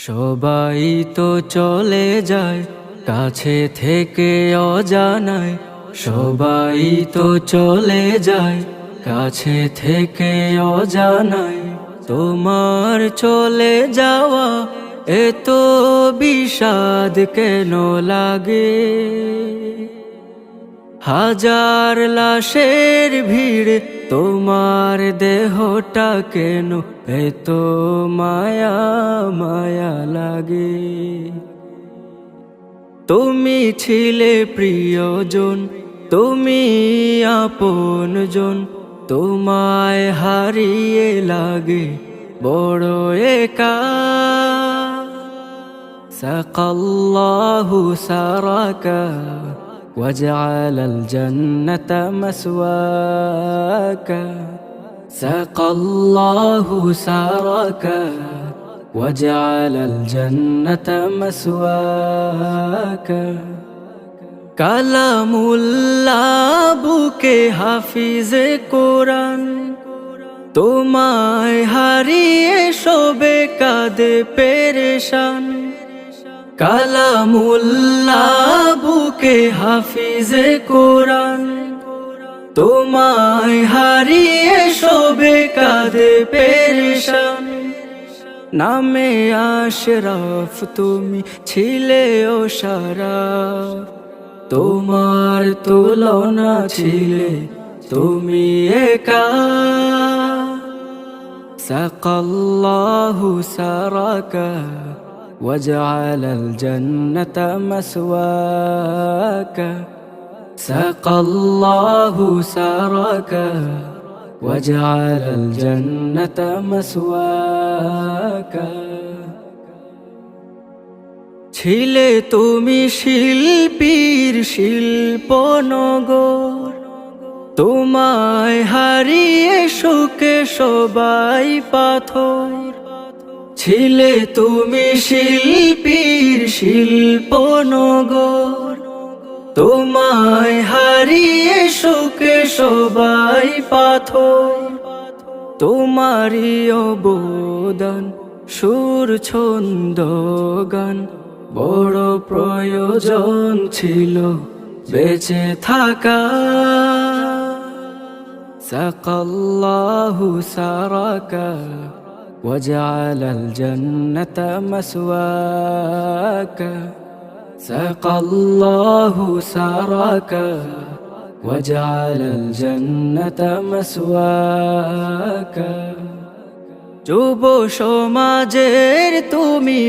সবাই তো চলে যায় কাছে থেকে অজানায়, সবাই তো চলে যায় কাছে থেকে অজানায়। তোমার চলে যাওয়া এত বিষাদ কেন লাগে? হাজার লাশের ভিড় তোমার দেহটা কেন এত মায়া মায়া লাগে? তুমি ছিলে প্রিয়জন, তুমি আপনজন, তোমায় হারিয়ে লাগে বড় একা। সাকাল্লাহু সারাকা وجعل الجنة مسواك، سقى الله سارك وجعل الجنة مسواك। কালামুল্লাহ বুকে হাফিজে কোরআন, তোমায় হারিয়ে শোবে কাঁদে পেরেশান। কালামুল্লাহ বুকে হাফিজে কোরআন, তোমায় হারিয়ে শোবে কাঁদে পেরেশান। নামে আশরাফ তুমি ছিলে ও শারাফ, তোমার তুলনা ছিলে তুমি একা। সাকাল্লাহু সারাকা وجعل الجنة مسواك، سقى الله سارك وجعل الجنة مسواك। ছিলে তুমি শিল্পীর শিল্পনগর, তোমায় হারিয়ে সুখে সবাই পাথর। ছিলে তুমি শিল্পীর শিল্পনগর, তোমায় হারিয়ে সুখে সবাই পাথর। তোমারই অবদান সুর ছন্দ গান বড় প্রয়োজন ছিল বেঁচে থাকা। সাকাল্লাহু সারাকা وجعل الجنة مسواك، سقى الله سارك وجعل الجنة مسواك। যুব সমাজের তুমি